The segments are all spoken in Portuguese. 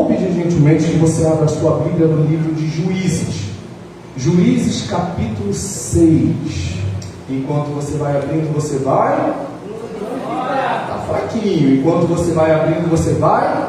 vou pedir gentilmente que você abra a sua Bíblia no livro de Juízes. Juízes capítulo 6. Enquanto você vai abrindo, você vai... Está fraquinho. Enquanto você vai abrindo, você vai...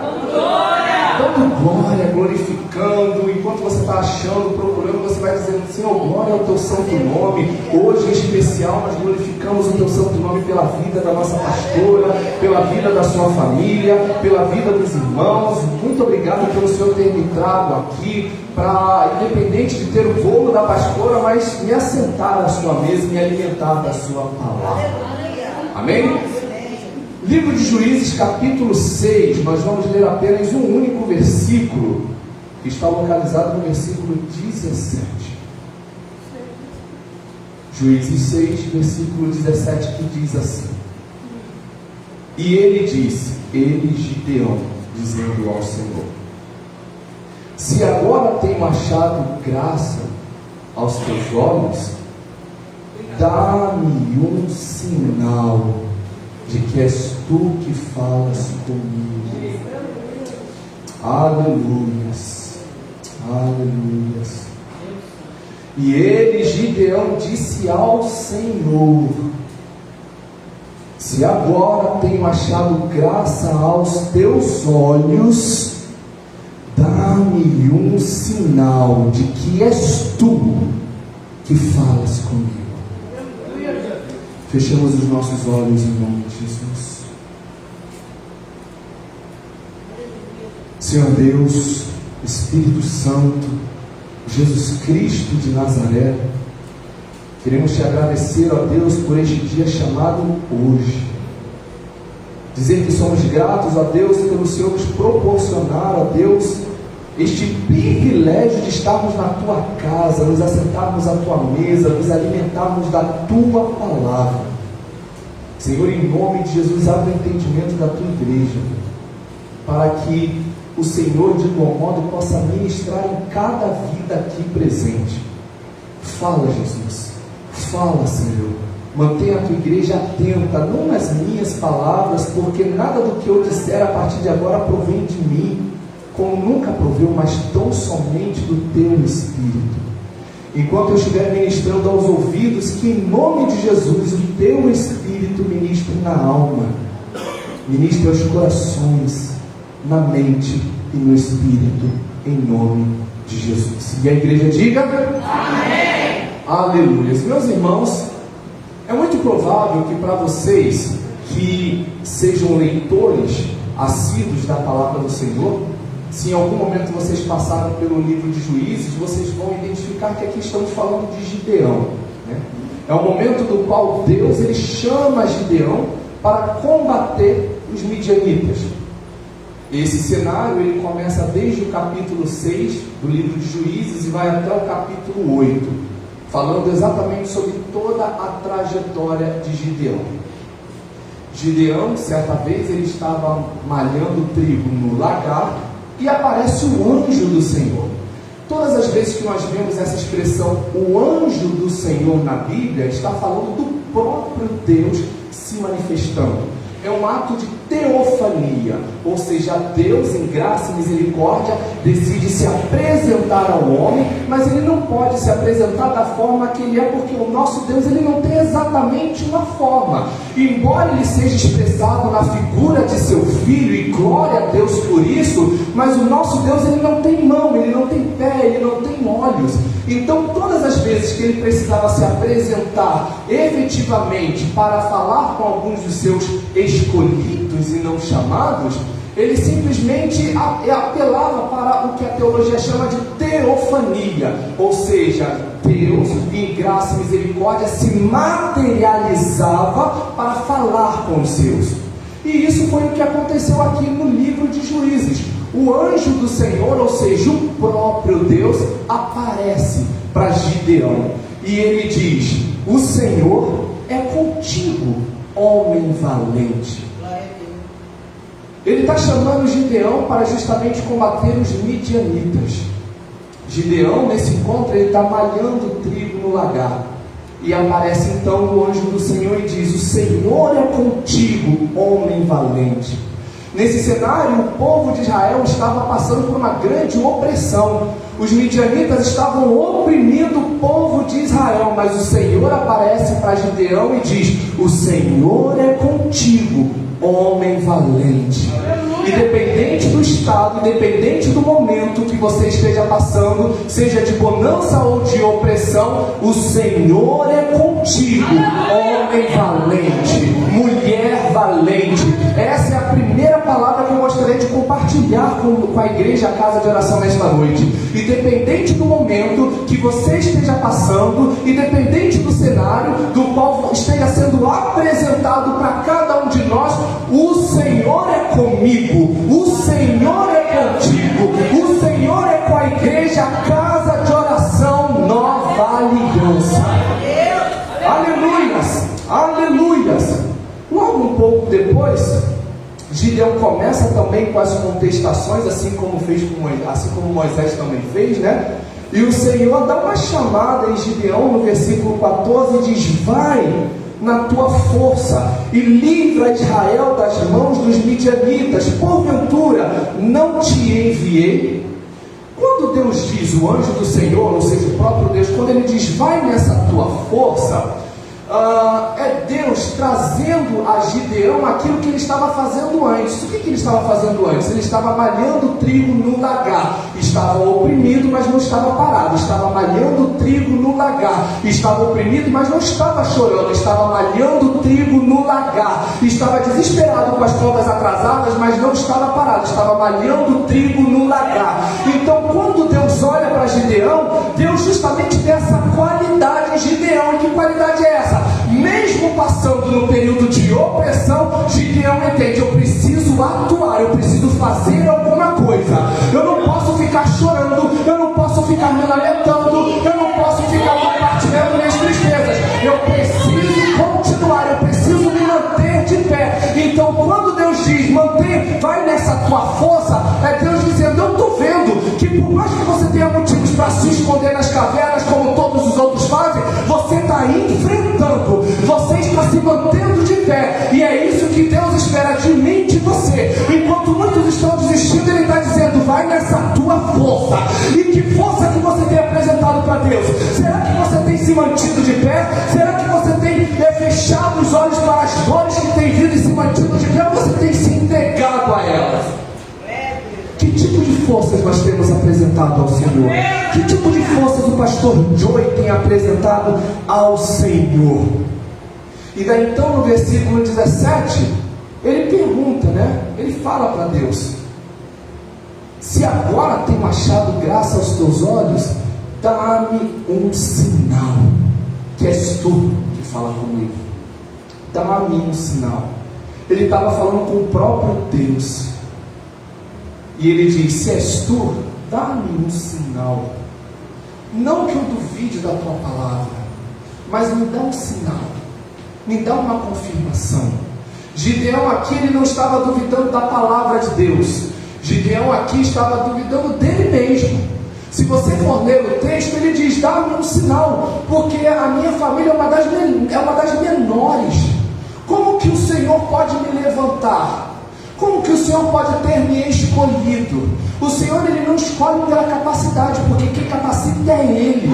dando glória, glorificando. Enquanto você está achando, procurando, você vai dizendo: Senhor, glória ao teu santo nome. Hoje em especial nós glorificamos o teu santo nome pela vida da nossa pastora, pela vida da sua família, pela vida dos irmãos. Muito obrigado pelo Senhor ter me trago aqui para, independente de ter o bolo da pastora, mas me assentar à sua mesa e me alimentar da sua palavra. Amém? Livro de Juízes, capítulo 6, nós vamos ler apenas um único versículo, que está localizado no versículo 17. Juízes 6, versículo 17, que diz assim: E ele disse, Gideão, dizendo ao Senhor: Se agora tenho achado graça aos teus olhos, dá-me um sinal de que és tu que falas comigo. Aleluias, aleluias. E ele, Gideão, disse ao Senhor: Se agora tenho achado graça aos teus olhos, dá-me um sinal de que és tu que falas comigo. Fechamos os nossos olhos em nome de Jesus. Senhor Deus, Espírito Santo, Jesus Cristo de Nazaré, queremos te agradecer, ó Deus, por este dia chamado hoje. Dizer que somos gratos, ó Deus, pelo Senhor nos proporcionar, ó Deus, este privilégio de estarmos na tua casa, nos assentarmos à tua mesa, nos alimentarmos da tua palavra. Senhor, em nome de Jesus, abre o entendimento da tua igreja, para que o Senhor, de igual modo, possa ministrar em cada vida aqui presente. Fala, Jesus, fala, Senhor. Mantenha a tua igreja atenta, não nas minhas palavras, porque nada do que eu disser a partir de agora provém de mim, como nunca proveu, mas tão somente do teu Espírito. Enquanto eu estiver ministrando aos ouvidos, que em nome de Jesus o teu Espírito ministre na alma, ministre aos corações, na mente e no Espírito, em nome de Jesus. E a igreja diga: Amém! Aleluia. Meus irmãos, é muito provável que para vocês que sejam leitores assíduos da palavra do Senhor, se em algum momento vocês passaram pelo livro de Juízes, vocês vão identificar que aqui estamos falando de Gideão, né? É o momento do qual Deus ele chama Gideão para combater os midianitas. Esse cenário ele começa desde o capítulo 6 do livro de Juízes e vai até o capítulo 8, falando exatamente sobre toda a trajetória de Gideão. Gideão, certa vez, ele estava malhando trigo no lagar, e aparece o anjo do Senhor. Todas as vezes que nós vemos essa expressão, o anjo do Senhor, na Bíblia, está falando do próprio Deus se manifestando. É um ato de teofania, ou seja, Deus em graça e misericórdia decide se apresentar ao homem, mas ele não pode se apresentar da forma que ele é, porque o nosso Deus ele não tem exatamente uma forma. Embora ele seja expressado na figura de seu filho, e glória a Deus por isso, mas o nosso Deus ele não tem mão, ele não tem pé, ele não tem olhos. Então todas as vezes que ele precisava se apresentar efetivamente para falar com alguns dos seus escolhidos e não chamados, ele simplesmente apelava para o que a teologia chama de teofania, ou seja, Deus em graça e misericórdia se materializava para falar com os seus. E isso foi o que aconteceu aqui no livro de Juízes. O anjo do Senhor, ou seja, o próprio Deus, aparece para Gideão e ele diz: o Senhor é contigo, homem valente. Ele está chamando Gideão para justamente combater os midianitas. Gideão, nesse encontro, ele está malhando trigo no lagar. E aparece então o anjo do Senhor e diz: o Senhor é contigo, homem valente. Nesse cenário, o povo de Israel estava passando por uma grande opressão. Os midianitas estavam oprimindo o povo de Israel, mas o Senhor aparece para Gideão e diz: o Senhor é contigo, homem valente. Independente do estado, independente do momento que você esteja passando, seja de bonança ou de opressão, o Senhor é contigo, homem valente, mulher valente. Essa é a primeira palavra que eu gostaria de compartilhar com a igreja, a casa de oração nesta noite. Independente do momento que você esteja passando, independente do cenário do qual esteja sendo apresentado para cada um de nós, o Senhor é comigo, o Senhor é contigo, o Senhor é com a igreja, a casa de oração Nova Aliança. Aleluias, aleluias. Logo um pouco depois, Gideão começa também com as contestações, assim como Moisés também fez, né? E o Senhor dá uma chamada em Gideão no versículo 14 e diz: vai na tua força e livra Israel das mãos dos midianitas, porventura não te enviei? Quando Deus diz, o anjo do Senhor, ou seja, o próprio Deus, quando ele diz vai nessa tua força, é Deus trazendo a Gideão aquilo que ele estava fazendo antes. O que ele estava fazendo antes? Ele estava malhando trigo no lagar. Estava oprimido, mas não estava parado. Estava malhando trigo no lagar. Estava oprimido, mas não estava chorando. Estava malhando trigo no lagar. Estava desesperado com as contas atrasadas, mas não estava parado. Estava malhando trigo no lagar. Então, quando Deus olha para Gideão, Deus justamente tem essa qualidade em Gideão. E que qualidade é essa? Mesmo passando no período de opressão, Gideão entende: eu preciso atuar, eu preciso fazer alguma coisa. Eu não posso ficar chorando, eu não posso ficar me lamentando, eu não posso ficar compartilhando minhas tristezas. Eu preciso continuar, eu preciso me manter de pé. Então, quando Deus diz mantém, vai nessa tua força, é Deus dizendo: eu estou vendo que por mais que você tenha motivos para se esconder nas cavernas, como todos os outros fazem, você está enfrentando, você está se mantendo de pé, e é isso que Deus espera de mim e de você. Enquanto muitos estão desistindo, Ele está dizendo: vai nessa tua força. E que força que você tem apresentado para Deus? Será que você tem se mantido de pé? Será que você tem fechado os olhos para as dores que tem vindo e se mantido de pé? Ou você tem se entregado a elas? Que tipo de forças nós temos apresentado ao Senhor? Que tipo de forças o pastor Joey tem apresentado ao Senhor? E daí então no versículo 17, ele pergunta, né? Ele fala para Deus: se agora tenho achado graça aos teus olhos, dá-me um sinal, que és tu que fala comigo. Dá-me um sinal. Ele estava falando com o próprio Deus. E ele diz: se és tu, dá-me um sinal. Não que eu duvide da tua palavra, mas me dá um sinal, me dá uma confirmação. Gideão aqui, ele não estava duvidando da palavra de Deus. Gideão aqui estava duvidando dele mesmo. Se você for ler o texto, ele diz: dá-me um sinal, porque a minha família é uma das menores. Como que o Senhor pode me levantar? Como que o Senhor pode ter me escolhido? O Senhor, Ele não escolhe pela capacidade, porque quem capacita é Ele.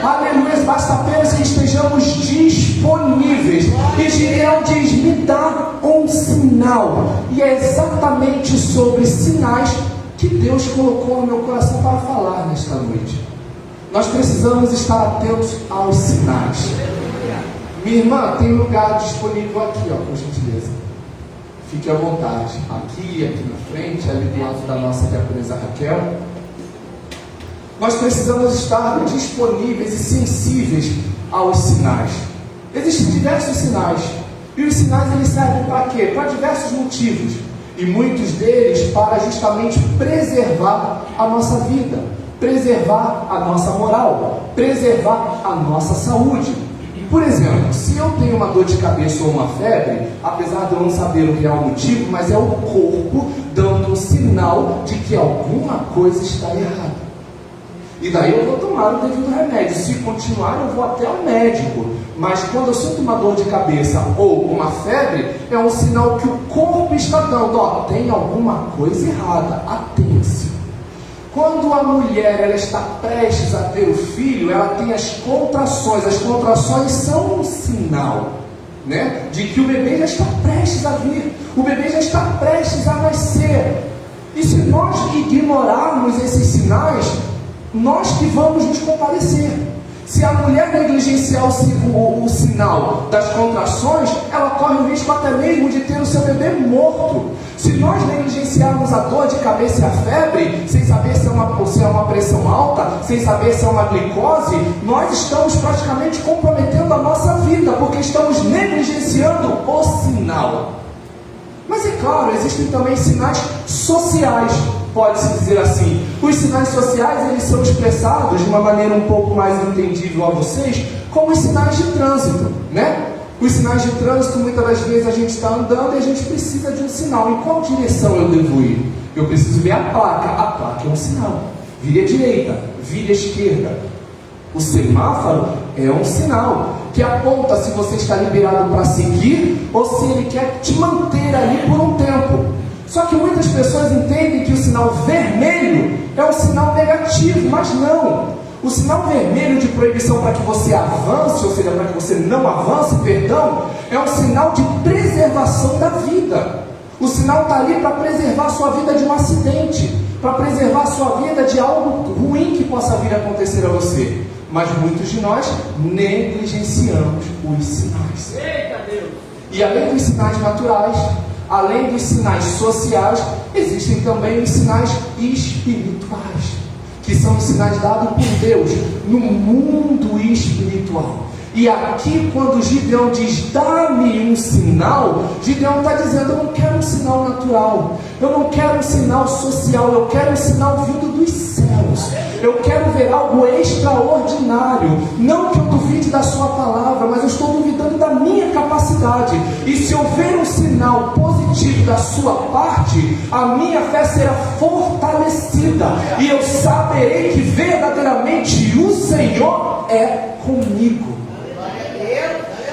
Aleluia, basta apenas que estejamos disponíveis. E Gideão diz: me dá um sinal. E é exatamente sobre sinais que Deus colocou no meu coração para falar nesta noite. Nós precisamos estar atentos aos sinais. Minha irmã, tem lugar disponível aqui, ó, por gentileza. Fique à vontade, aqui na frente, ali do lado da nossa diaconisa Raquel. Nós precisamos estar disponíveis e sensíveis aos sinais. Existem diversos sinais, e os sinais eles servem para quê? Para diversos motivos, e muitos deles para justamente preservar a nossa vida, preservar a nossa moral, preservar a nossa saúde. Por exemplo, se eu tenho uma dor de cabeça ou uma febre, apesar de eu não saber o real motivo, mas é o corpo dando um sinal de que alguma coisa está errada. E daí eu vou tomar o devido remédio. Se continuar, eu vou até o médico. Mas quando eu sinto uma dor de cabeça ou uma febre, é um sinal que o corpo está dando: ó, tem alguma coisa errada, atente-se. Quando a mulher ela está prestes a ter o filho, ela tem as contrações. As contrações são um sinal, né, de que o bebê já está prestes a vir, o bebê já está prestes a nascer. E se nós ignorarmos esses sinais, nós que vamos nos compadecer. Se a mulher negligenciar o sinal das contrações, ela corre o risco até mesmo de ter o seu bebê morto. Se nós negligenciarmos a dor de cabeça e a febre, sem saber se é uma pressão alta, sem saber se é uma glicose, nós estamos praticamente comprometendo a nossa vida, porque estamos negligenciando o sinal. Mas é claro, existem também sinais sociais, pode-se dizer assim. Os sinais sociais, eles são expressados de uma maneira um pouco mais entendível a vocês, como os sinais de trânsito, né? Os sinais de trânsito, muitas das vezes a gente está andando e a gente precisa de um sinal. Em qual direção eu devo ir? Eu preciso ver a placa. A placa é um sinal. Vire à direita, vire à esquerda. O semáforo é um sinal que aponta se você está liberado para seguir ou se ele quer te manter ali por um tempo. Só que muitas pessoas entendem que o sinal vermelho é um sinal negativo, mas não. O sinal vermelho de proibição para que você avance, ou seja, para que você não avance, perdão, é um sinal de preservação da vida. O sinal está ali para preservar a sua vida de um acidente, para preservar a sua vida de algo ruim que possa vir a acontecer a você. Mas muitos de nós negligenciamos os sinais. Eita Deus! E além dos sinais naturais, além dos sinais sociais, existem também os sinais espirituais, que são os sinais dados por Deus no mundo espiritual. E aqui, quando Gideão diz: dá-me um sinal, Gideão está dizendo: eu não quero um sinal natural, eu não quero um sinal social, eu quero um sinal vindo dos céus. Eu quero ver algo extraordinário. Não que eu duvide da sua palavra, mas eu estou duvidando da minha capacidade. E se eu ver um sinal positivo da sua parte, a minha fé será fortalecida, e eu saberei que verdadeiramente o Senhor é comigo.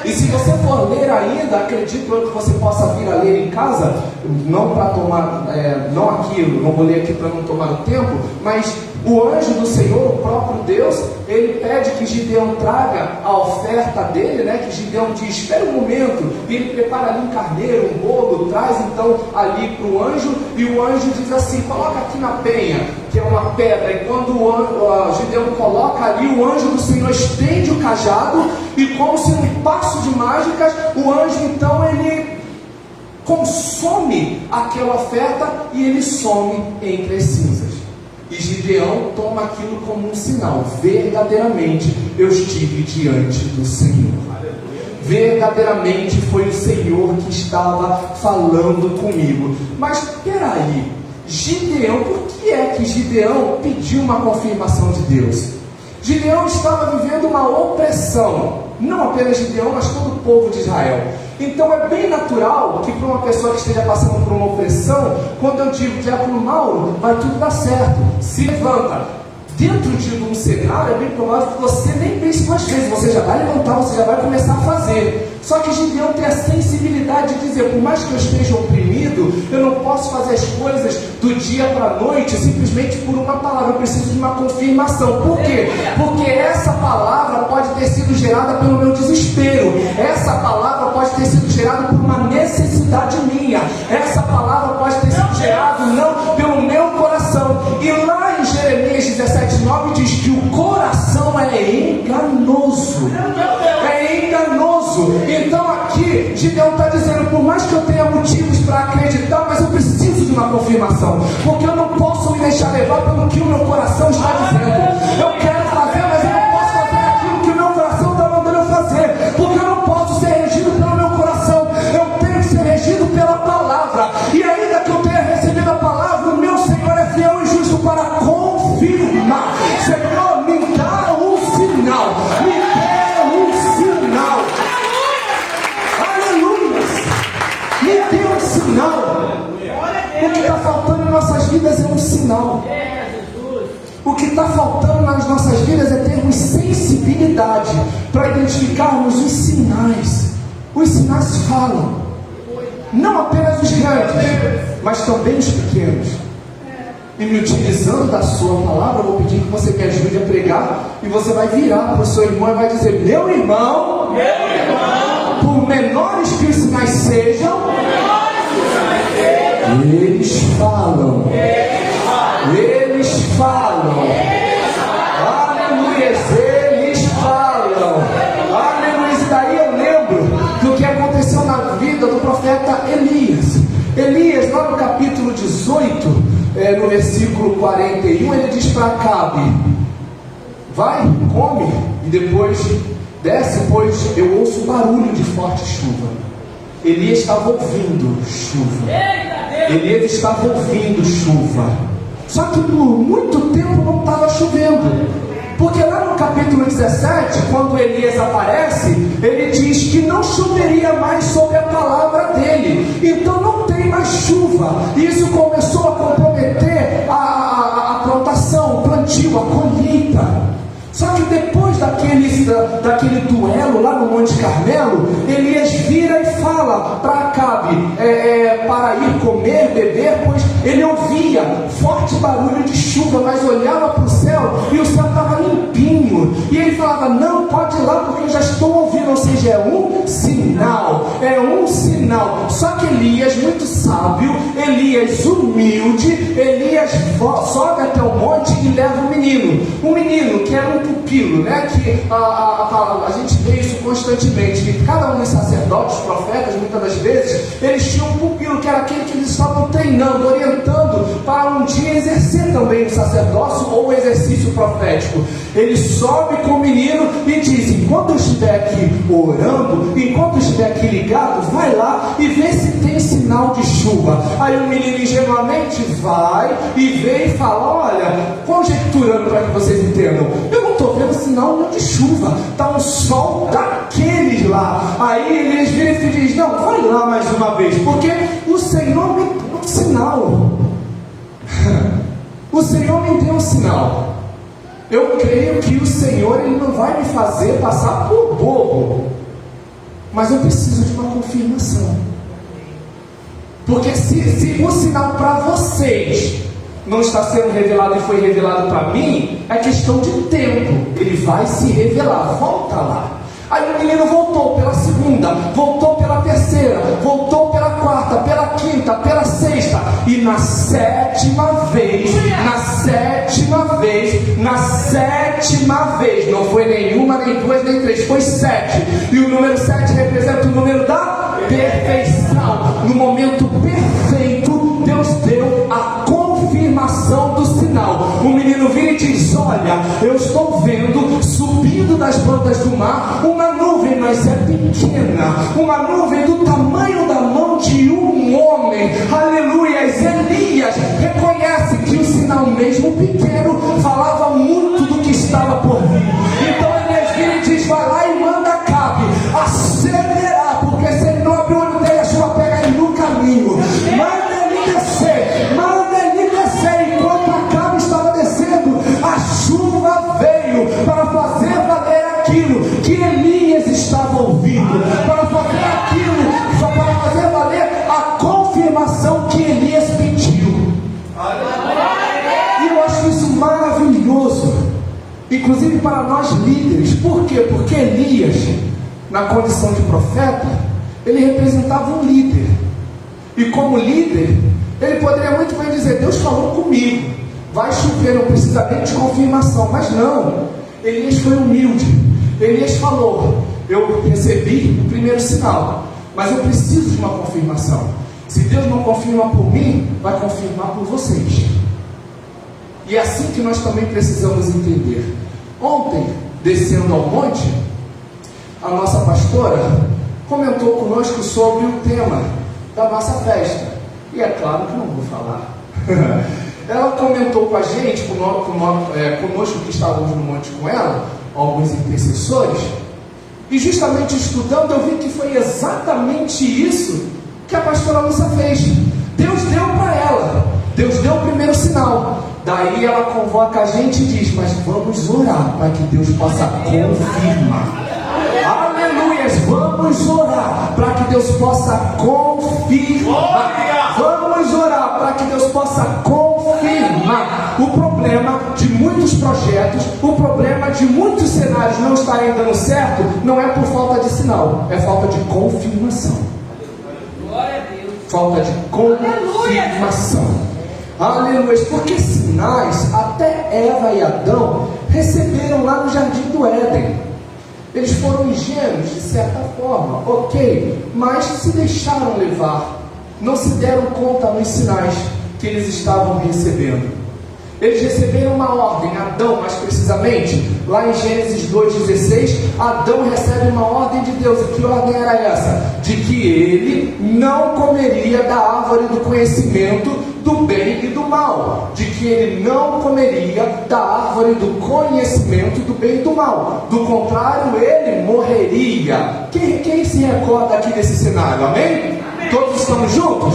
E se você for ler ainda, acredito eu que você possa vir a ler em casa, não para tomar, não aqui, não vou ler aqui para não tomar o tempo, mas o anjo do Senhor, o próprio Deus, ele pede que Gideão traga a oferta dele, né? Que Gideão diz: espera um momento, e ele prepara ali um carneiro, um bolo, traz então ali para o anjo, e o anjo diz assim: coloca aqui na penha, que é uma pedra. E quando o Gideão coloca ali, o anjo do Senhor estende o cajado, e como se num passo de mágicas, o anjo então ele consome aquela oferta e ele some entre as cinzas. E Gideão toma aquilo como um sinal: verdadeiramente eu estive diante do Senhor. Verdadeiramente foi o Senhor que estava falando comigo. Mas peraí, Gideão, por que é que Gideão pediu uma confirmação de Deus? Gideão estava vivendo uma opressão, não apenas Gideão, mas todo o povo de Israel. Então é bem natural que para uma pessoa que esteja passando por uma opressão, quando eu digo: diácono Mauro, vai tudo dar certo, se levanta. Dentro de um cenário, é bem provável que você nem pense duas vezes, você já vai levantar, você já vai começar a fazer. Só que Gideão tem a sensibilidade de dizer: por mais que eu esteja oprimido, eu não posso fazer as coisas do dia para a noite simplesmente por uma palavra, eu preciso de uma confirmação. Por quê? Porque essa palavra pode ter sido gerada pelo meu desespero, essa palavra pode ter sido gerada por uma necessidade minha, essa palavra pode ter sido gerada não pelo meu coração. E lá em Jeremias 17:9 diz que o coração é enganoso. É enganoso. Então aqui Gideão está dizendo: por mais que eu tenha motivos para acreditar, mas eu preciso de uma confirmação, porque eu não posso me deixar levar pelo que o meu coração está dizendo. Eu quero fazer, mas eu não posso fazer aquilo que o meu coração está mandando eu fazer, porque eu não posso ser regido pelo meu coração, eu tenho que ser regido pela palavra. E ainda que eu tenha recebido a palavra, o meu Senhor é fiel e justo para confirmar. Senhor, me dá um sinal, me dê um sinal. Aleluia! Me dê um sinal. O que está faltando em nossas vidas é um sinal. O que está habilidade para identificarmos os sinais. Os sinais falam, não apenas os grandes, mas também os pequenos. E me utilizando da sua palavra, eu vou pedir que você me ajude a pregar. E você vai virar para o seu irmão e vai dizer: meu irmão, por menores que os sinais sejam, eles falam. Eles falam. Aleluia, eles falam. Aleluia. E daí eu lembro do que aconteceu na vida do profeta Elias. Elias, lá no capítulo 18, no versículo 41, ele diz para Acabe: vai, come, e depois desce, pois eu ouço barulho de forte chuva. Elias estava ouvindo chuva. Elias estava ouvindo chuva. Só que por muito tempo não estava chovendo. Porque lá no capítulo 17, quando Elias aparece, ele diz que não choveria mais sobre a palavra dele. Então não tem mais chuva. E isso começou a comprometer a plantação, o plantio, a colheita. Só que depois daquele duelo lá no Monte Carmelo, Elias vira e fala para Acabe para ir comer, beber, pois ele ouvia forte barulho de chuva, mas olhava para o céu e o céu estava limpinho. E ele falava: não, pode ir lá porque eu já estou ouvindo. Ou seja, é um sinal. Só que Elias, muito sábio, Elias humilde, Elias sobe até o monte e leva um menino que era um pupilo, né? Que a gente vê isso constantemente, que cada um dos sacerdotes, profetas, muitas das vezes, eles tinham um pupilo, que era aquele que eles estavam treinando, orientando para um dia exercer também o sacerdócio ou o exercício profético. Ele sobe com o menino e diz: enquanto eu estiver aqui orando, enquanto eu estiver aqui ligado, vai lá e vê se tem sinal de chuva. Aí o menino ingenuamente vai e vê e fala: olha, conjecturando para que vocês entendam, eu não estou vendo sinal de chuva, está um sol daqueles lá. Aí Elias vira e diz: não, vai lá mais uma vez, porque o Senhor me deu um sinal. O Senhor me deu um sinal. Eu creio que o Senhor, Ele não vai me fazer passar por bobo, mas eu preciso de uma confirmação. Porque se o sinal para vocês não está sendo revelado e foi revelado para mim, é questão de tempo. Ele vai se revelar. Volta lá. Aí o menino voltou pela segunda, voltou pela terceira, voltou pela quarta, pela quinta, pela sexta, e na sétima vez, não foi nenhuma, nem duas, nem três, foi 7. E o número 7 representa o número da perfeição. No momento perfeito, Deus deu a confirmação do sinal. O menino vira e diz: olha, eu estou vendo subindo das bandas do mar uma nuvem, mas é pequena, uma nuvem do tamanho da mão de um homem. Aleluia. Elias reconhece que o sinal, mesmo pequeno, falava muito do que estava por vir. Então Elias vira e diz: vai lá e manda Acabe acelerar, porque se ele não abrir o olho dele, a chuva pega ele no caminho. Manda ele descer. Enquanto Acabe estava descendo, a chuva veio para fazer valer aquilo que Elias estava ouvindo, para fazer aquilo, para fazer valer a confirmação que Elias pediu. E eu acho isso maravilhoso, inclusive para nós líderes. Por quê? Porque Elias, na condição de profeta, ele representava um líder. E como líder, ele poderia muito bem dizer: Deus falou comigo, vai chover, não precisa nem de confirmação. Mas não, Elias foi humilde. Elias falou: eu recebi o primeiro sinal, mas eu preciso de uma confirmação. Se Deus não confirma por mim, vai confirmar por vocês. E é assim que nós também precisamos entender. Ontem, descendo ao monte, a nossa pastora comentou conosco sobre o tema da nossa festa. E é claro que não vou falar. Ela comentou com a gente, conosco que estávamos no monte com ela, alguns intercessores, e justamente estudando, eu vi que foi exatamente isso que a pastora Lúcia fez. Deus deu para ela, Deus deu o primeiro sinal, Daí ela convoca a gente e diz: mas vamos orar para que Deus possa confirmar. Aleluias, vamos orar para que Deus possa confirmar. Vamos orar para que Deus possa confirmar. O problema de muitos projetos, o problema de muitos cenários não estarem dando certo, não é por falta de sinal, é falta de confirmação. Falta de confirmação. Aleluia. Porque sinais até Eva e Adão receberam lá no Jardim do Éden. Eles foram ingênuos de certa forma, ok, mas se deixaram levar, não se deram conta dos sinais que eles estavam recebendo. Eles receberam uma ordem. Adão, mais precisamente, lá em Gênesis 2,16, Adão recebe uma ordem de Deus. E que ordem era essa? De que ele não comeria da árvore do conhecimento do bem e do mal. De que ele não comeria da árvore do conhecimento do bem e do mal. Do contrário, ele morreria. Quem se recorda aqui desse cenário? Amém? Todos estamos juntos?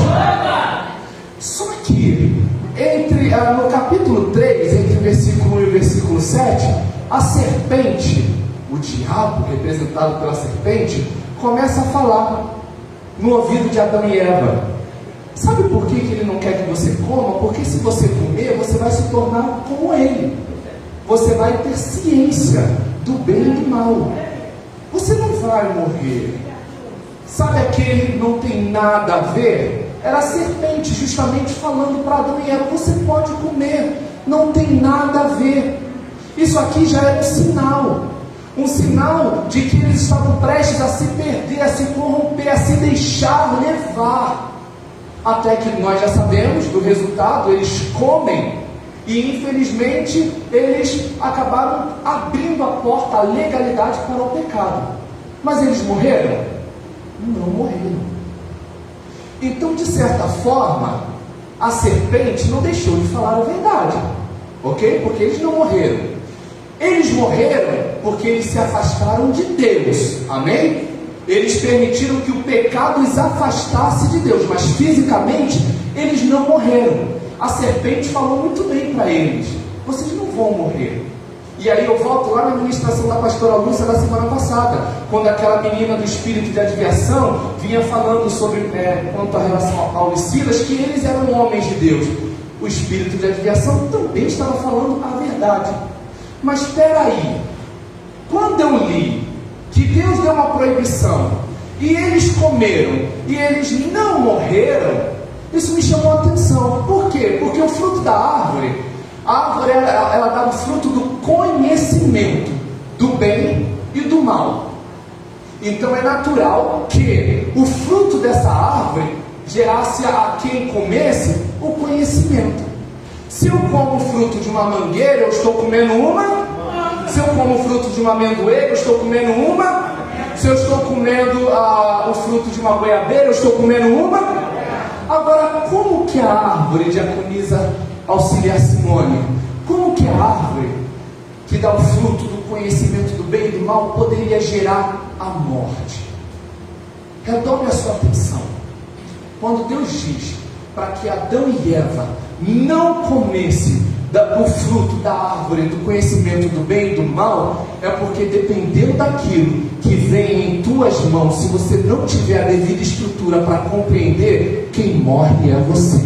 Só que no capítulo 3, entre o versículo 1 e o versículo 7, a serpente, o diabo, representado pela serpente, começa a falar no ouvido de Adão e Eva. Sabe por que ele não quer que você coma? Porque se você comer, você vai se tornar como ele. Você vai ter ciência do bem e do mal. Você não vai morrer. Sabe aquele não tem nada a ver? Era a serpente justamente falando para Adão e Eva: você pode comer, não tem nada a ver. Isso aqui já é um sinal de que eles estavam prestes a se perder, a se corromper, a se deixar levar. Até que nós já sabemos do resultado. Eles comem e infelizmente eles acabaram abrindo a porta à legalidade para o pecado. Mas eles morreram? Não morreram. Então, de certa forma, a serpente não deixou de falar a verdade, ok? Porque eles não morreram. Eles morreram porque eles se afastaram de Deus, amém? Eles permitiram que o pecado os afastasse de Deus, mas fisicamente eles não morreram. A serpente falou muito bem para eles: vocês não vão morrer. E aí eu volto lá na ministração da pastora Lúcia da semana passada, quando aquela menina do espírito de adivinhação vinha falando sobre, quanto a relação aos Silas, que eles eram homens de Deus. O espírito de adivinhação também estava falando a verdade. Mas espera aí, quando eu li que Deus deu uma proibição e eles comeram e eles não morreram, isso me chamou a atenção. Por quê? Porque o fruto da árvore, ela dá o fruto do conhecimento do bem e do mal. Então é natural que o fruto dessa árvore gerasse a quem comesse o conhecimento. Se eu como o fruto de uma mangueira, eu estou comendo uma. Se eu como o fruto de uma amendoeira, eu estou comendo uma. Se eu estou comendo o fruto de uma goiabeira, eu estou comendo uma. Agora, como que a árvore, diaconisa Auxiliar Simone, como que a árvore que dá o fruto do conhecimento do bem e do mal poderia gerar a morte? Redobre a sua atenção. Quando Deus diz para que Adão e Eva não comessem o fruto da árvore do conhecimento do bem e do mal, é porque dependendo daquilo que vem em tuas mãos, se você não tiver a devida estrutura para compreender, quem morre é você.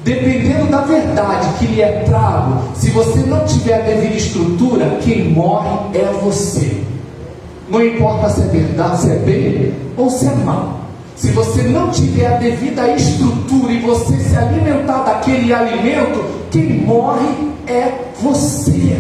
Dependendo da verdade que lhe é trago, se você não tiver a devida estrutura, quem morre é você. Não importa se é verdade, se é bem ou se é mal. Se você não tiver a devida estrutura e você se alimentar daquele alimento, quem morre é você.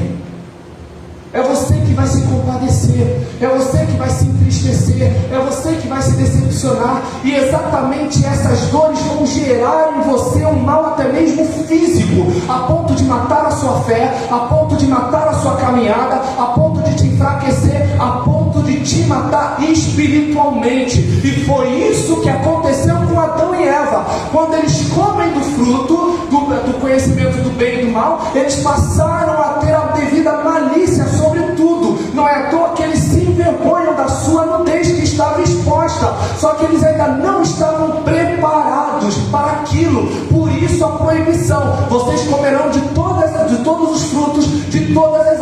É você que vai se compadecer, é você que vai se entristecer, é você que vai se decepcionar, e exatamente essas dores vão gerar em você um mal até mesmo físico, a ponto de matar a sua fé, a ponto de matar a sua caminhada, a ponto de te enfraquecer, a ponto de te matar espiritualmente. E foi isso que aconteceu com Adão e Eva. Quando eles comem do fruto do conhecimento do bem e do mal, eles passaram a ter a devida malícia sobre tudo. Não é à toa que eles se envergonham da sua nudez que estava exposta, só que eles ainda não estavam preparados para aquilo. Por isso a proibição: você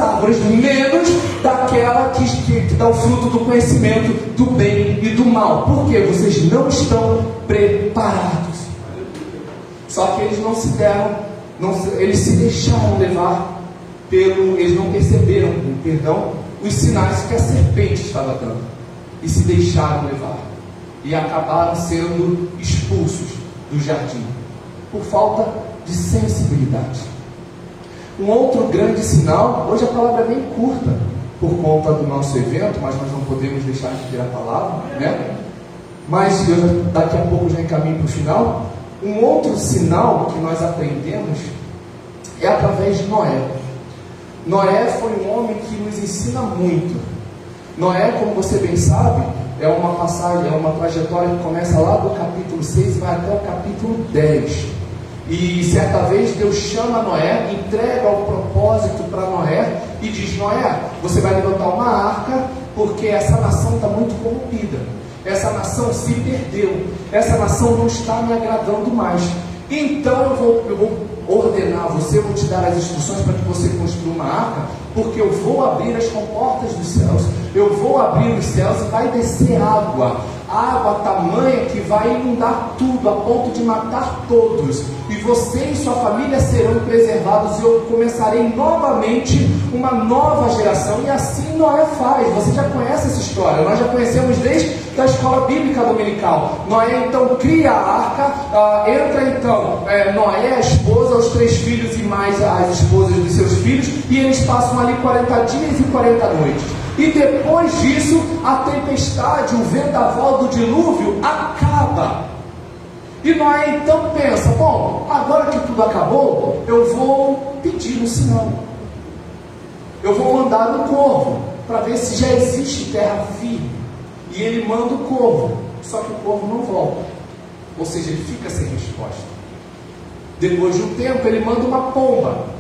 árvores, menos daquela que dá o fruto do conhecimento do bem e do mal. Por quê? Vocês não estão preparados. Só que eles não se deram, eles se deixaram levar eles não perceberam, os sinais que a serpente estava dando, e se deixaram levar, e acabaram sendo expulsos do jardim, por falta de sensibilidade. Um outro grande sinal, hoje a palavra é bem curta, por conta do nosso evento, mas nós não podemos deixar de ter a palavra, né? Mas eu daqui a pouco já encaminho para o final. Um outro sinal que nós aprendemos é através de Noé. Noé foi um homem que nos ensina muito. Noé, como você bem sabe, é uma passagem, é uma trajetória que começa lá do capítulo 6 e vai até o capítulo 10. E certa vez Deus chama Noé, entrega o propósito para Noé e diz: Noé, você vai levantar uma arca, porque essa nação está muito corrompida, essa nação se perdeu, essa nação não está me agradando mais. Então eu vou ordenar você, eu vou te dar as instruções para que você construa uma arca, porque eu vou abrir as comportas dos céus, eu vou abrir os céus e vai descer água tamanha que vai inundar tudo, a ponto de matar todos, e você e sua família serão preservados, e eu começarei novamente uma nova geração. E assim Noé faz. Você já conhece essa história, nós já conhecemos desde a escola bíblica dominical. Noé então cria a arca, entra então Noé, a esposa, os 3 filhos e mais as esposas dos seus filhos, e eles passam ali 40 dias e 40 noites. E depois disso, a tempestade, o vendaval do dilúvio acaba. E Noé então pensa: bom, agora que tudo acabou, eu vou pedir um sinal. Eu vou mandar um corvo, para ver se já existe terra firme. E ele manda o corvo, só que o corvo não volta. Ou seja, ele fica sem resposta. Depois de um tempo, ele manda uma pomba.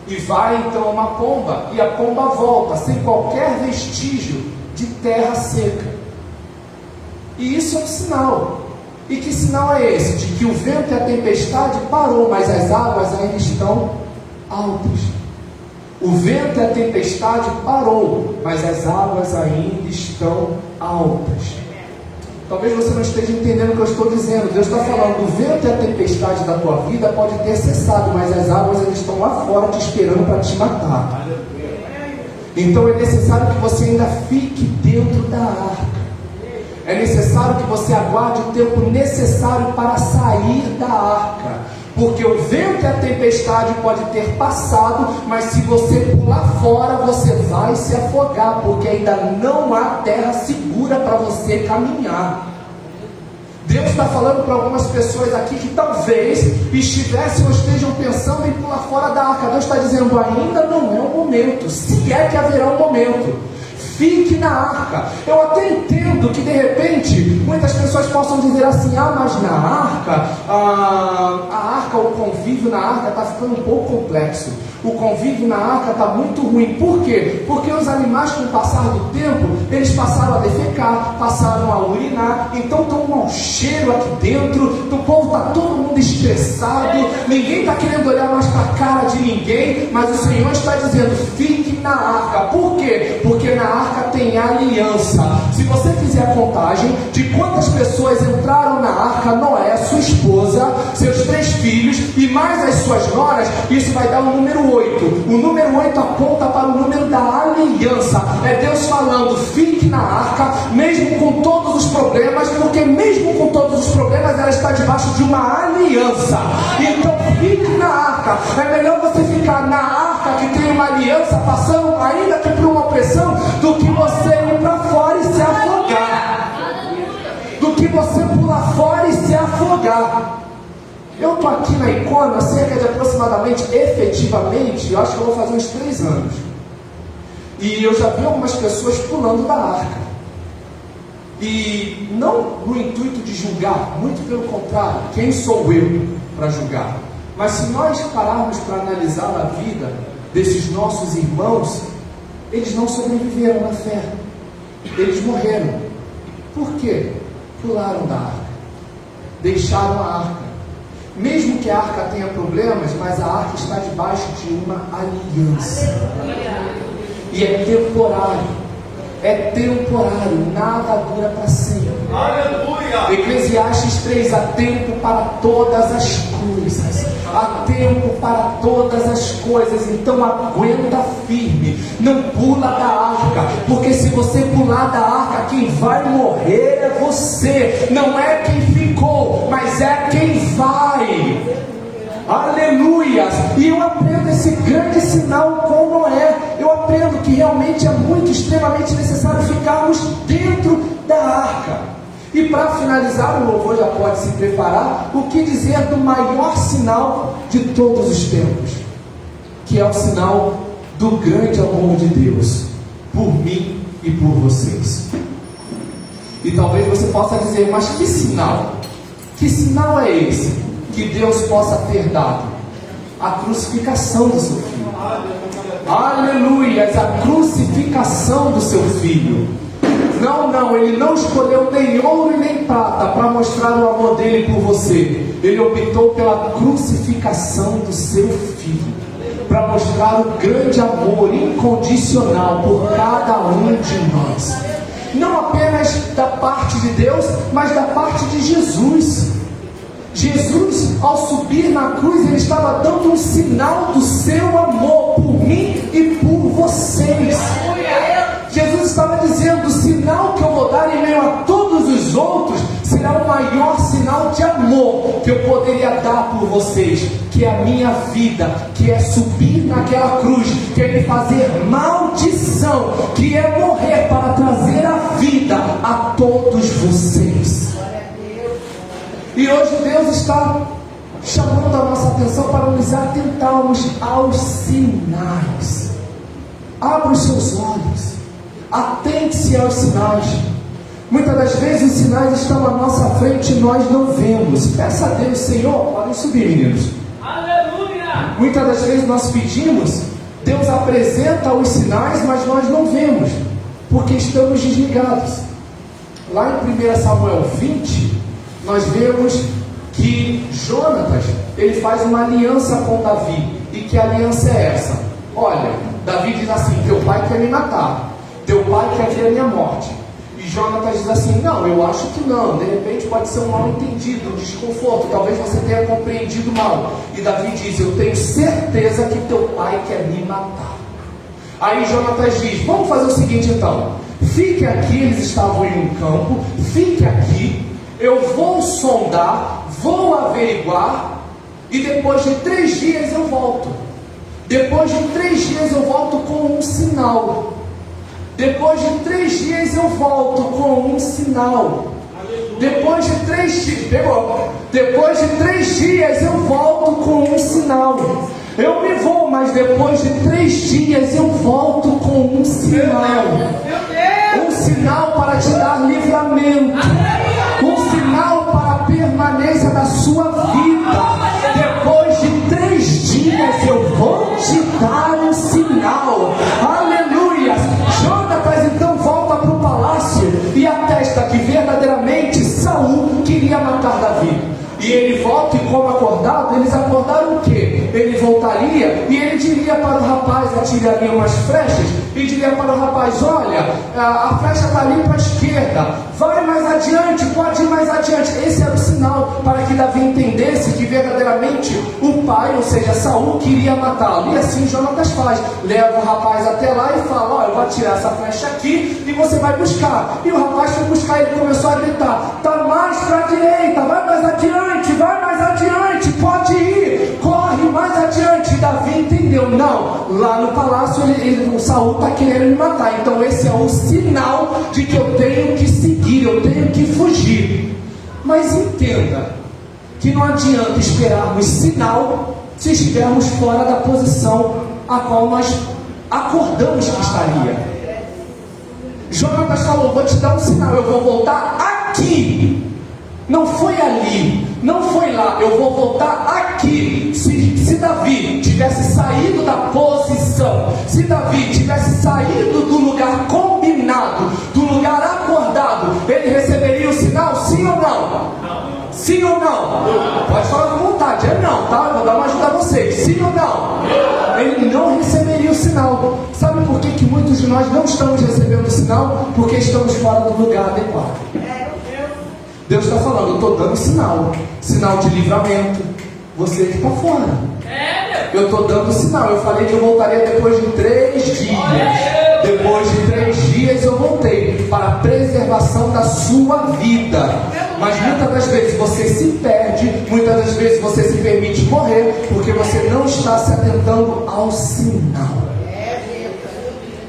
E vai então uma pomba, e a pomba volta sem qualquer vestígio de terra seca. E isso é um sinal. E que sinal é esse? De que o vento e a tempestade parou, mas as águas ainda estão altas. O vento e a tempestade parou, mas as águas ainda estão altas. Talvez você não esteja entendendo o que eu estou dizendo. Deus está falando: o vento e a tempestade da tua vida pode ter cessado, mas as águas ainda estão lá fora te esperando para te matar. Então é necessário que você ainda fique dentro da arca. É necessário que você aguarde o tempo necessário para sair da arca. Porque o vento e a tempestade pode ter passado, mas se você pular fora, você vai se afogar, porque ainda não há terra segura para você caminhar. Deus está falando para algumas pessoas aqui que talvez estivessem ou estejam pensando em pular fora da arca. Deus está dizendo: ainda não é o momento, se é que haverá um momento. Fique na arca. Eu até entendo que de repente muitas pessoas possam dizer assim: mas na arca, a arca, o convívio na arca está ficando um pouco complexo. O convívio na arca está muito ruim. Por quê? Porque os animais, com o passar do tempo, eles passaram a defecar, passaram a urinar, então está um mau cheiro aqui dentro, o povo está todo mundo estressado, ninguém está querendo olhar mais para a cara de ninguém, mas o Senhor está dizendo: fique na arca. Por quê? Porque na arca tem aliança. Se você fizer a contagem de quantas pessoas entraram na arca, Noé, sua esposa, seus 3 filhos e mais as suas noras, isso vai dar o número 8. O número 8 aponta para o número da aliança. É Deus falando: fique na arca, mesmo com todos os problemas, porque mesmo com todos os problemas, ela está debaixo de uma aliança. Então fique na arca. É melhor você ficar na arca que tem uma aliança, passando ainda que por uma opressão, do que você ir para fora e se afogar. Do que você pular fora e se afogar. Eu estou aqui na Icona há cerca de aproximadamente, efetivamente, eu acho que eu vou fazer uns 3 anos. E eu já vi algumas pessoas pulando da arca. E não no intuito de julgar, muito pelo contrário, quem sou eu para julgar? Mas se nós pararmos para analisar a vida desses nossos irmãos, eles não sobreviveram na fé. Eles morreram. Por quê? Pularam da arca. Deixaram a arca. Mesmo que a arca tenha problemas, mas a arca está debaixo de uma aliança. E é temporário. É temporário, nada dura para sempre. Aleluia! Eclesiastes 3, há tempo para todas as coisas. Há tempo para todas as coisas. Então aguenta firme. Não pula da arca. Porque se você pular da arca, quem vai morrer é você. Não é quem ficou, mas é quem vai. Aleluia! E eu aprendo esse grande sinal com Noé. Eu aprendo que realmente é muito, extremamente necessário ficarmos dentro da arca. E para finalizar, o louvor já pode se preparar. O que dizer do maior sinal de todos os tempos, que é o sinal do grande amor de Deus por mim e por vocês. E talvez você possa dizer, mas que sinal? Que sinal é esse que Deus possa ter dado? A crucificação do seu filho. Aleluia! A crucificação do seu filho. Não, ele não escolheu nem ouro e nem prata para mostrar o amor dele por você. Ele optou pela crucificação do seu filho, para mostrar o grande amor incondicional por cada um de nós. Não apenas da parte de Deus, mas da parte de Jesus. Jesus, ao subir na cruz, ele estava dando um sinal do seu amor por mim e por vocês. Jesus estava dizendo: o sinal que eu vou dar em meio a todos os outros será o maior sinal de amor que eu poderia dar por vocês, que é a minha vida, que é subir naquela cruz, que é me fazer maldição, que é morrer para trazer a vida a todos vocês. E hoje Deus está chamando a nossa atenção para nos atentarmos aos sinais. Abra os seus olhos, atente-se aos sinais. Muitas das vezes os sinais estão à nossa frente e nós não vemos. Peça a Deus: Senhor, podem subir, meninos. Aleluia! Muitas das vezes nós pedimos, Deus apresenta os sinais, mas nós não vemos, porque estamos desligados. Lá em 1 Samuel 20, nós vemos que Jonatas, ele faz uma aliança com Davi. E que aliança é essa? Olha, Davi diz assim: teu pai quer me matar, teu pai quer ver a minha morte. E Jonatas diz assim: não, eu acho que não, de repente pode ser um mal entendido, um desconforto, talvez você tenha compreendido mal. E Davi diz: eu tenho certeza que teu pai quer me matar. Aí Jonatas diz: vamos fazer o seguinte então, fique aqui, eles estavam em um campo, fique aqui, eu vou sondar, vou averiguar, e depois de 3 dias eu volto. Depois de 3 dias eu volto com um sinal. Depois de 3 dias eu volto com um sinal. Depois de 3 dias, pegou? Depois de 3 dias eu volto com um sinal. Eu me vou, mas depois de 3 dias eu volto com um sinal. Um sinal para te dar livramento. Um sinal para a permanência da sua vida. Depois de 3 dias eu vou te dar um sinal. Aleluia! Jonatas então volta para o palácio e atesta que verdadeiramente Saul queria matar Davi. E ele volta, e como acordado, eles acordaram o quê? Ele voltaria e ele diria para o rapaz, atiraria umas flechas, e diria para o rapaz: olha, a flecha está ali para a esquerda, vai mais adiante, pode ir mais adiante. Esse era o sinal para que Davi entendesse que verdadeiramente o pai, ou seja, Saul, queria matá-lo. E assim Jonatas faz, leva o rapaz até lá e fala: olha, eu vou atirar essa flecha aqui e você vai buscar. E o rapaz foi buscar, ele começou a gritar: está mais para a direita, vai mais adiante, pode ir, corre mais adiante. Davi entendeu: não, lá no palácio o Saul está querendo me matar, então esse é o sinal de que eu tenho que seguir, eu tenho que fugir. Mas entenda que não adianta esperarmos sinal se estivermos fora da posição a qual nós acordamos que estaria. Jonatas falou: vou te dar um sinal, eu vou voltar aqui. Não foi ali, não foi lá, eu vou voltar aqui. Se Davi tivesse saído da posição, se Davi tivesse saído do lugar combinado, do lugar acordado, ele receberia o sinal, sim ou não? Sim ou não? Pode falar com vontade. não, tá? Vou dar uma ajuda a vocês. Sim ou não? Ele não receberia o sinal. Sabe por que muitos de nós não estamos recebendo o sinal? Porque estamos fora do lugar adequado. Deus está falando, eu estou dando sinal. Sinal de livramento. Você que está fora. Eu estou dando sinal. Eu falei que eu voltaria depois de 3 dias. Depois de 3 dias eu voltei para a preservação da sua vida. Mas muitas das vezes você se perde, muitas das vezes você se permite morrer, porque você não está se atentando ao sinal.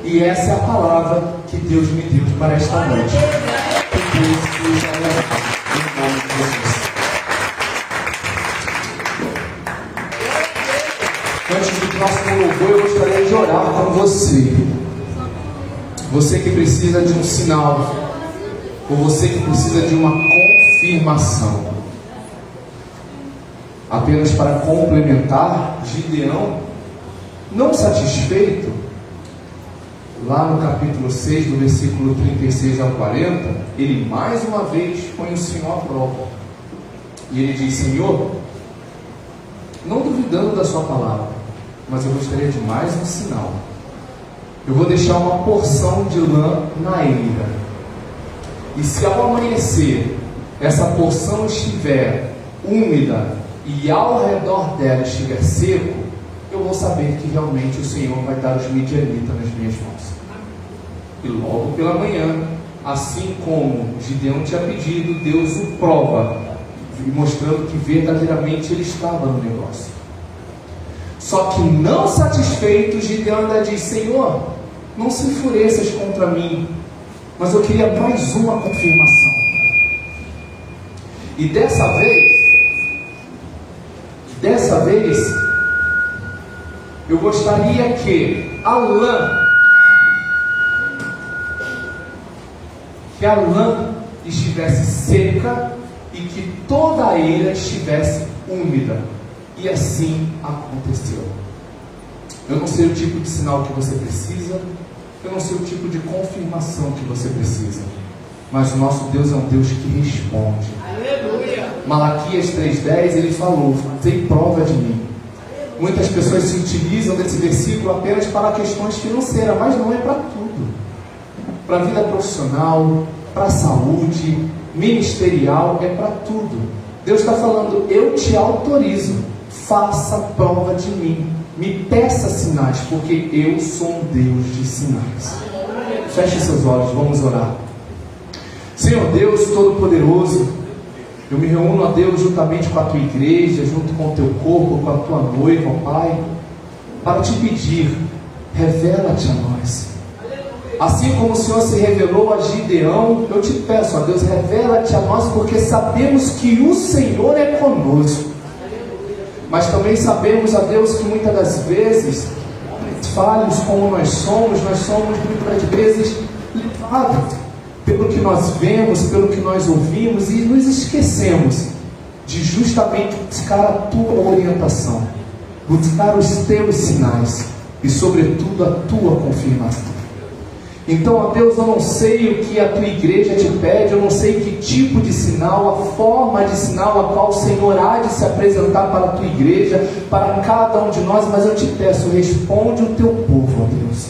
E essa é a palavra que Deus me deu para esta noite. Que Deus seja louvado em nome de Jesus. Antes do próximo louvor, eu gostaria de orar com você. Você que precisa de um sinal, ou você que precisa de uma confirmação. Apenas para complementar, Gideão, não satisfeito, lá no capítulo 6, do versículo 36 ao 40, ele mais uma vez põe o Senhor à prova. E ele diz: Senhor, não duvidando da sua palavra, mas eu gostaria de mais um sinal. Eu vou deixar uma porção de lã na eira, e se ao amanhecer essa porção estiver úmida e ao redor dela estiver seco, eu vou saber que realmente o Senhor vai dar os midianitas nas minhas mãos. E logo pela manhã, assim como Gideão tinha pedido, Deus o prova, mostrando que verdadeiramente ele estava no negócio. Só que não satisfeito, Gideão ainda diz: Senhor, não se enfureças contra mim, mas eu queria mais uma confirmação. E dessa vez, eu gostaria que a lã estivesse seca e que toda a eira estivesse úmida. E assim aconteceu. Eu não sei o tipo de sinal que você precisa, eu não sei o tipo de confirmação que você precisa, mas o nosso Deus é um Deus que responde. Aleluia. Malaquias 3,10, ele falou: fazei prova de mim. Muitas pessoas se utilizam desse versículo apenas para questões financeiras, mas não é para tudo. Para a vida profissional, para a saúde, ministerial, é para tudo. Deus está falando: eu te autorizo, faça prova de mim, me peça sinais, porque eu sou um Deus de sinais. Feche seus olhos, vamos orar. Senhor Deus Todo-Poderoso, eu me reúno a Deus juntamente com a tua igreja, junto com o teu corpo, com a tua noiva, ó Pai, para te pedir, revela-te a nós. Assim como o Senhor se revelou a Gideão, eu te peço, ó Deus, revela-te a nós, porque sabemos que o Senhor é conosco. Mas também sabemos, ó Deus, que muitas das vezes, falhos como nós somos muitas vezes levados pelo que nós vemos, pelo que nós ouvimos, e nos esquecemos de justamente buscar a tua orientação, buscar os teus sinais e sobretudo a tua confirmação. Então, ó Deus, eu não sei o que a tua igreja te pede, eu não sei que tipo de sinal, a forma de sinal a qual o Senhor há de se apresentar para a tua igreja, para cada um de nós, mas eu te peço, responde o teu povo, ó Deus.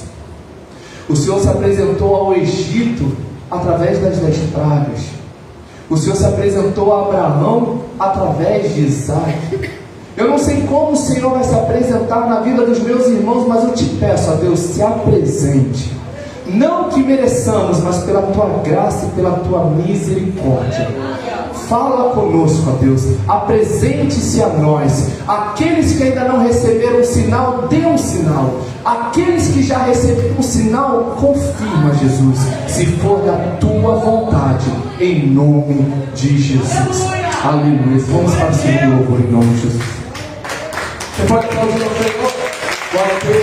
O Senhor se apresentou ao Egito através das 10 pragas. O Senhor se apresentou a Abraão através de Isaac. Eu não sei como o Senhor vai se apresentar na vida dos meus irmãos, mas eu te peço, ó Deus, se apresente. Não que mereçamos, mas pela tua graça e pela tua misericórdia. Fala conosco, ó Deus. Apresente-se a nós. Aqueles que ainda não receberam o sinal, dê um sinal. Aqueles que já receberam o sinal, confirma, Jesus, se for da tua vontade, em nome de Jesus. Aleluia. Vamos para o segundo louvor em nome de Jesus. Você pode aplaudir o Senhor? Glória a Deus.